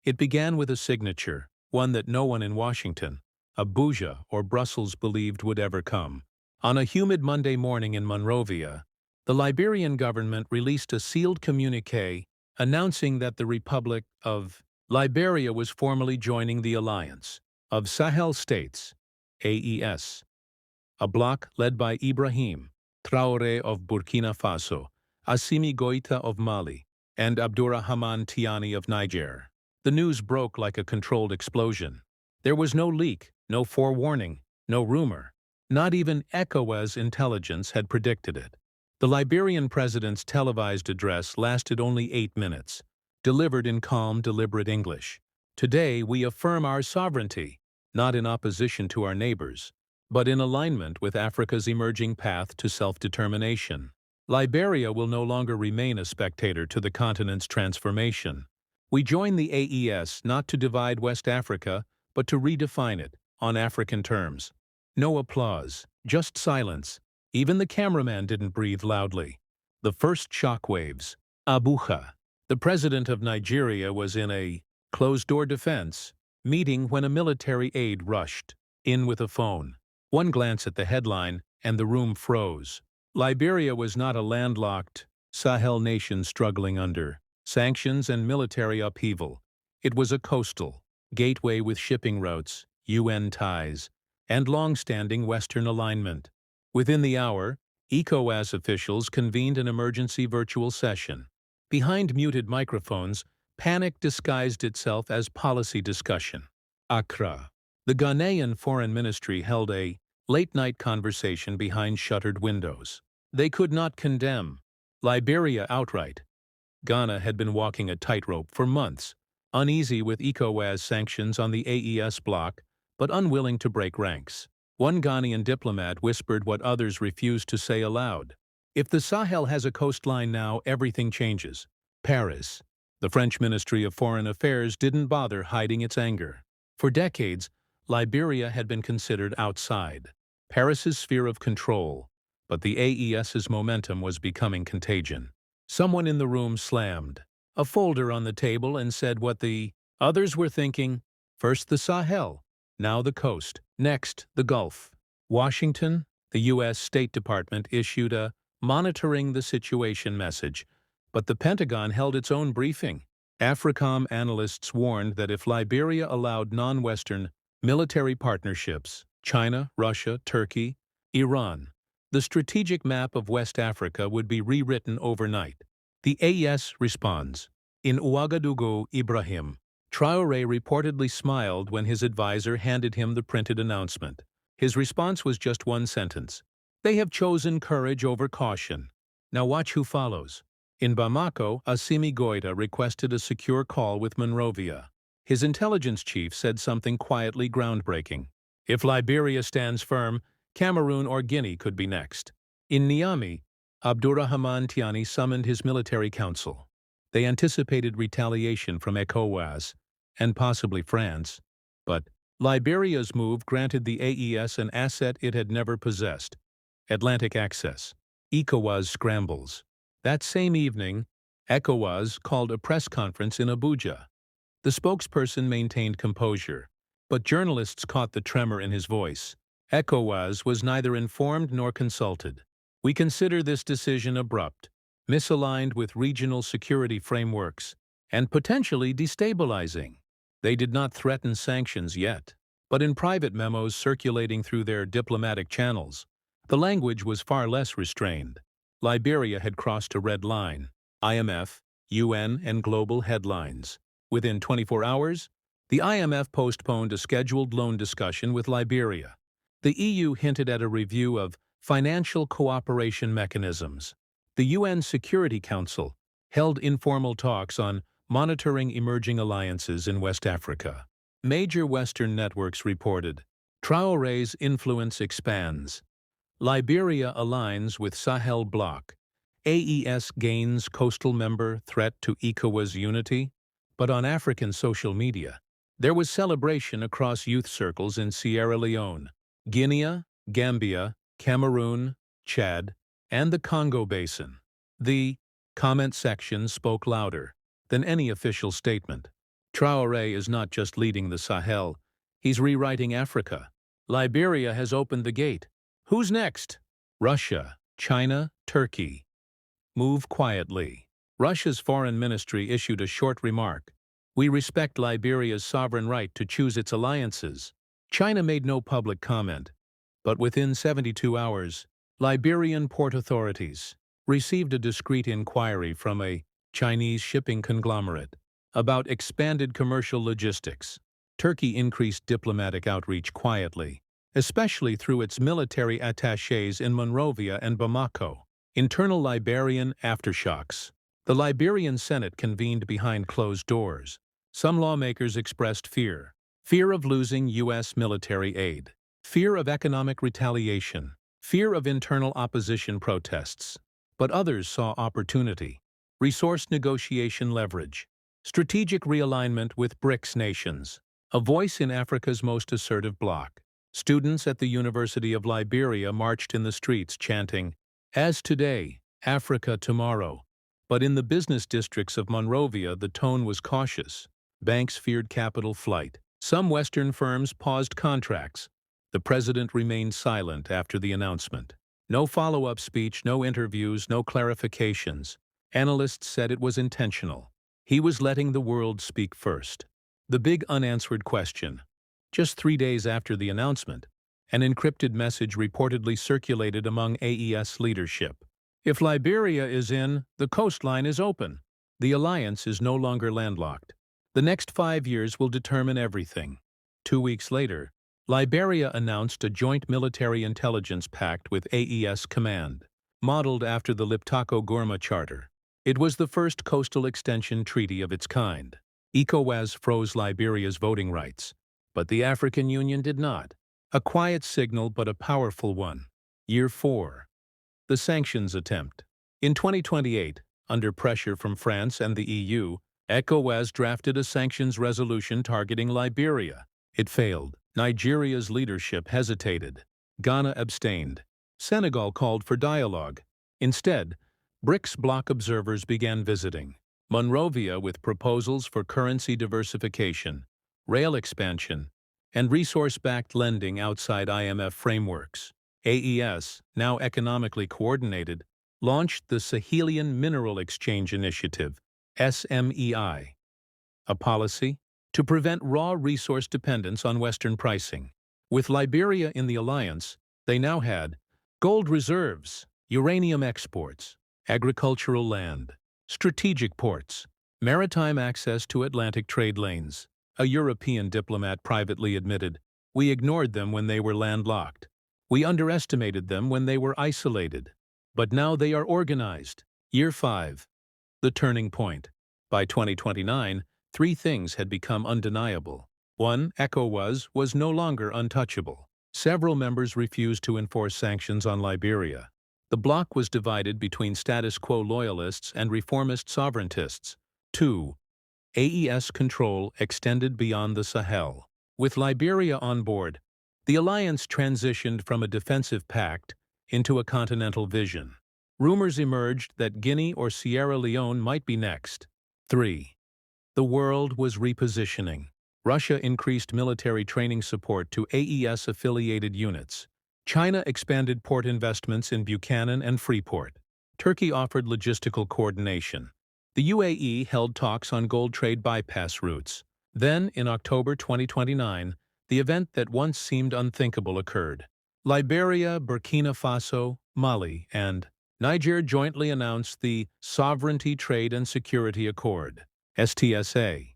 It began with a signature, one that no one in Washington, Abuja, or Brussels believed would ever come. On a humid Monday morning in Monrovia, the Liberian government released a sealed communiqué announcing that the Republic of Liberia was formally joining the Alliance of Sahel States, AES, a bloc led by Ibrahim, Traoré of Burkina Faso, Assimi Goïta of Mali, and Abdurrahman Tiani of Niger. The news broke like a controlled explosion. There was no leak, no forewarning, no rumor. Not even ECOWAS intelligence had predicted it. The Liberian president's televised address lasted only 8 minutes, delivered in calm, deliberate English. Today we affirm our sovereignty, not in opposition to our neighbors, but in alignment with Africa's emerging path to self-determination. Liberia will no longer remain a spectator to the continent's transformation. We join the AES not to divide West Africa, but to redefine it, on African terms. No applause, just silence. Even the cameraman didn't breathe loudly. The first shockwaves. Abuja. The president of Nigeria was in a closed-door defense meeting when a military aide rushed in with a phone. One glance at the headline, and the room froze. Liberia was not a landlocked Sahel nation struggling under sanctions and military upheaval. It was a coastal gateway with shipping routes, UN ties, and long-standing Western alignment. Within the hour, ECOWAS officials convened an emergency virtual session. Behind muted microphones, panic disguised itself as policy discussion. Accra. The Ghanaian Foreign Ministry held a late-night conversation behind shuttered windows. They could not condemn Liberia outright. Ghana had been walking a tightrope for months, uneasy with ECOWAS sanctions on the AES bloc, but unwilling to break ranks. One Ghanaian diplomat whispered what others refused to say aloud. If the Sahel has a coastline now, everything changes. Paris. The French Ministry of Foreign Affairs didn't bother hiding its anger. For decades, Liberia had been considered outside Paris's sphere of control, but the AES's momentum was becoming contagion. Someone in the room slammed a folder on the table and said what the others were thinking. First the Sahel, now the coast, next the Gulf. Washington, the U.S. State Department issued a monitoring the situation message, but the Pentagon held its own briefing. AFRICOM analysts warned that if Liberia allowed non-Western military partnerships, China, Russia, Turkey, Iran, the strategic map of West Africa would be rewritten overnight. The AES responds. In Ouagadougou, Ibrahim, Traoré reportedly smiled when his advisor handed him the printed announcement. His response was just one sentence. They have chosen courage over caution. Now watch who follows. In Bamako, Assimi Goïta requested a secure call with Monrovia. His intelligence chief said something quietly groundbreaking. If Liberia stands firm, Cameroon or Guinea could be next. In Niamey, Abdurrahman Tiani summoned his military council. They anticipated retaliation from ECOWAS and possibly France, but Liberia's move granted the AES an asset it had never possessed: Atlantic access. ECOWAS scrambles. That same evening, ECOWAS called a press conference in Abuja. The spokesperson maintained composure, but journalists caught the tremor in his voice. ECOWAS was neither informed nor consulted. We consider this decision abrupt, misaligned with regional security frameworks, and potentially destabilizing. They did not threaten sanctions yet, but in private memos circulating through their diplomatic channels, the language was far less restrained. Liberia had crossed a red line. IMF, UN, and global headlines. Within 24 hours, the IMF postponed a scheduled loan discussion with Liberia. The EU hinted at a review of financial cooperation mechanisms. The UN Security Council held informal talks on monitoring emerging alliances in West Africa. Major Western networks reported, Traoré's influence expands. Liberia aligns with Sahel bloc. AES gains coastal member threat to ECOWAS unity. But on African social media, there was celebration across youth circles in Sierra Leone, Guinea, Gambia, Cameroon, Chad, and the Congo Basin. The comment section spoke louder than any official statement. Traoré is not just leading the Sahel, he's rewriting Africa. Liberia has opened the gate. Who's next? Russia, China, Turkey. Move quietly. Russia's foreign ministry issued a short remark. We respect Liberia's sovereign right to choose its alliances. China made no public comment, but within 72 hours, Liberian port authorities received a discreet inquiry from a Chinese shipping conglomerate about expanded commercial logistics. Turkey increased diplomatic outreach quietly, especially through its military attachés in Monrovia and Bamako. Internal Liberian aftershocks. The Liberian Senate convened behind closed doors. Some lawmakers expressed fear. Fear of losing U.S. military aid. Fear of economic retaliation. Fear of internal opposition protests. But others saw opportunity. Resource negotiation leverage. Strategic realignment with BRICS nations. A voice in Africa's most assertive bloc. Students at the University of Liberia marched in the streets chanting, "As today, Africa tomorrow." But in the business districts of Monrovia, the tone was cautious. Banks feared capital flight. Some Western firms paused contracts. The president remained silent after the announcement. No follow-up speech, no interviews, no clarifications. Analysts said it was intentional. He was letting the world speak first. The big unanswered question. Just 3 days after the announcement, an encrypted message reportedly circulated among AES leadership. If Liberia is in, the coastline is open. The alliance is no longer landlocked. The next 5 years will determine everything. 2 weeks later, Liberia announced a joint military intelligence pact with AES Command, modeled after the Liptako-Gourma Charter. It was the first coastal extension treaty of its kind. ECOWAS froze Liberia's voting rights, but the African Union did not. A quiet signal, but a powerful one. Year 4. The sanctions attempt. In 2028, under pressure from France and the EU, ECOWAS drafted a sanctions resolution targeting Liberia. It failed. Nigeria's leadership hesitated. Ghana abstained. Senegal called for dialogue. Instead, BRICS bloc observers began visiting. Monrovia with proposals for currency diversification, rail expansion, and resource-backed lending outside IMF frameworks. AES, now economically coordinated, launched the Sahelian Mineral Exchange Initiative, SMEI, a policy to prevent raw resource dependence on Western pricing. With Liberia in the alliance, they now had gold reserves, uranium exports, agricultural land, strategic ports, maritime access to Atlantic trade lanes. A European diplomat privately admitted, "We ignored them when they were landlocked. We underestimated them when they were isolated. But now they are organized." Year 5. The turning point. By 2029, 3 things had become undeniable. 1. ECOWAS was no longer untouchable. Several members refused to enforce sanctions on Liberia. The bloc was divided between status quo loyalists and reformist sovereigntists. 2. AES control extended beyond the Sahel. With Liberia on board, the alliance transitioned from a defensive pact into a continental vision. Rumors emerged that Guinea or Sierra Leone might be next. 3. The world was repositioning. Russia increased military training support to AES-affiliated units. China expanded port investments in Buchanan and Freeport. Turkey offered logistical coordination. The UAE held talks on gold trade bypass routes. Then, in October 2029, the event that once seemed unthinkable occurred. Liberia, Burkina Faso, Mali, and Niger jointly announced the Sovereignty, Trade and Security Accord, STSA,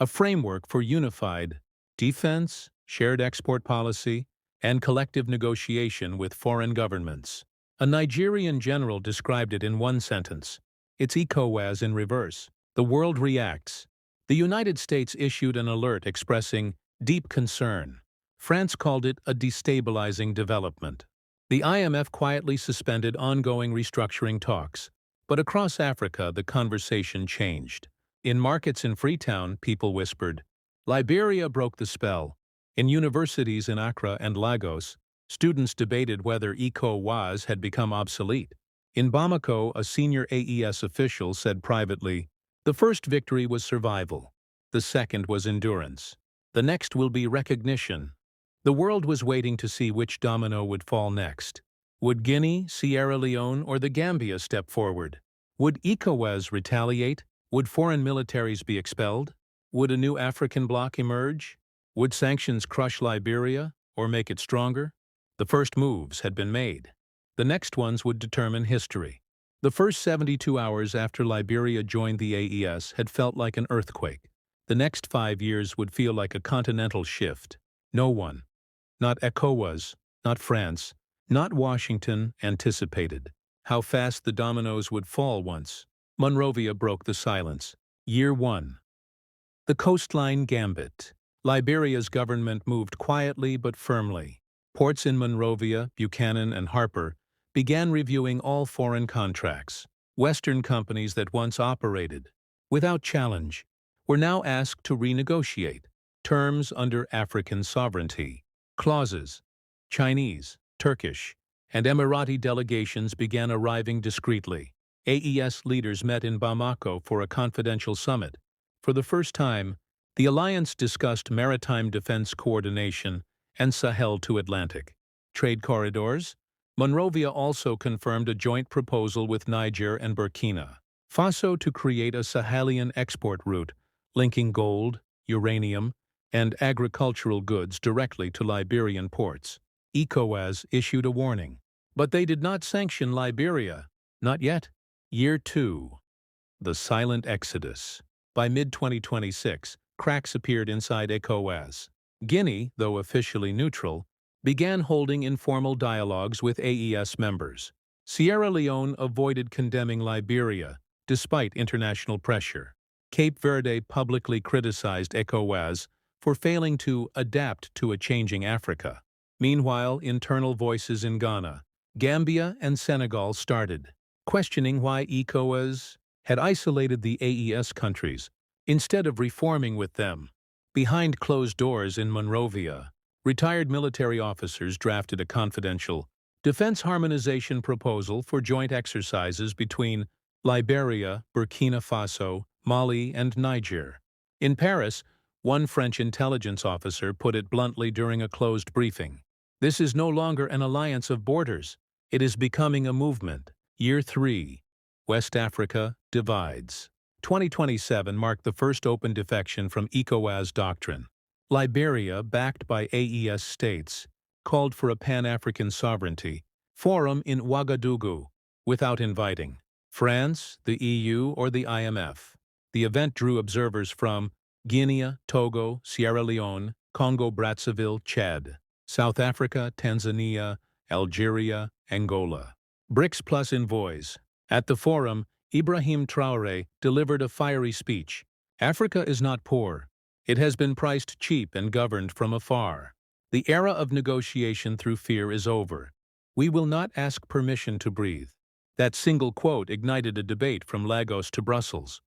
a framework for unified defense, shared export policy, and collective negotiation with foreign governments. A Nigerian general described it in one sentence: "It's ECOWAS in reverse. The world reacts." The United States issued an alert expressing deep concern. France called it a destabilizing development. The IMF quietly suspended ongoing restructuring talks. But across Africa, the conversation changed. In markets in Freetown, people whispered. Liberia broke the spell. In universities in Accra and Lagos, students debated whether ECOWAS had become obsolete. In Bamako, a senior AES official said privately, "The first victory was survival. The second was endurance. The next will be recognition. The world was waiting to see which domino would fall next. Would Guinea, Sierra Leone, or the Gambia step forward? Would ECOWAS retaliate? Would foreign militaries be expelled? Would a new African bloc emerge? Would sanctions crush Liberia or make it stronger? The first moves had been made. The next ones would determine history. The first 72 hours after Liberia joined the AES had felt like an earthquake. The next 5 years would feel like a continental shift. No one, not ECOWAS, not France, not Washington, anticipated how fast the dominoes would fall once. Monrovia broke the silence. Year 1. The coastline gambit. Liberia's government moved quietly but firmly. Ports in Monrovia, Buchanan, and Harper began reviewing all foreign contracts. Western companies that once operated without challenge were now asked to renegotiate terms under African sovereignty. Clauses, Chinese, Turkish, and Emirati delegations began arriving discreetly. AES leaders met in Bamako for a confidential summit. For the first time, the alliance discussed maritime defense coordination and Sahel to Atlantic trade corridors. Monrovia also confirmed a joint proposal with Niger and Burkina Faso to create a Sahelian export route linking gold, uranium, and agricultural goods directly to Liberian ports. ECOWAS issued a warning, but they did not sanction Liberia. Not yet. Year 2. The silent exodus. By mid-2026, cracks appeared inside ECOWAS. Guinea, though officially neutral, began holding informal dialogues with AES members. Sierra Leone avoided condemning Liberia, despite international pressure. Cape Verde publicly criticized ECOWAS for failing to adapt to a changing Africa. Meanwhile, internal voices in Ghana, Gambia, and Senegal started questioning why ECOWAS had isolated the AES countries instead of reforming with them. Behind closed doors in Monrovia, retired military officers drafted a confidential defense harmonization proposal for joint exercises between Liberia, Burkina Faso, Mali, and Niger. In Paris, one French intelligence officer put it bluntly during a closed briefing. This is no longer an alliance of borders. It is becoming a movement. Year 3. West Africa divides. 2027 marked the first open defection from ECOWAS doctrine. Liberia, backed by AES states, called for a Pan-African sovereignty forum in Ouagadougou without inviting France, the EU, or the IMF. The event drew observers from Guinea, Togo, Sierra Leone, Congo-Brazzaville, Chad, South Africa, Tanzania, Algeria, Angola. BRICS plus envoys. At the forum, Ibrahim Traoré delivered a fiery speech. Africa is not poor. It has been priced cheap and governed from afar. The era of negotiation through fear is over. We will not ask permission to breathe. That single quote ignited a debate from Lagos to Brussels.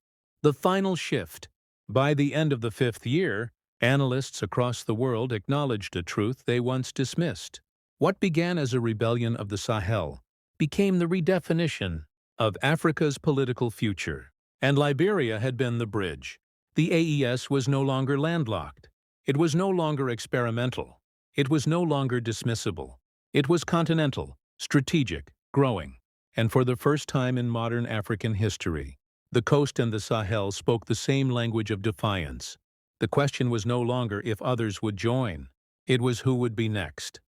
The final shift. By the end of the 5th year, analysts across the world acknowledged a truth they once dismissed. What began as a rebellion of the Sahel became the redefinition of Africa's political future, and Liberia had been the bridge. The AES was no longer landlocked. It was no longer experimental. It was no longer dismissible. It was continental, strategic, growing, and for the first time in modern African history, the coast and the Sahel spoke the same language of defiance. The question was no longer if others would join. It was who would be next.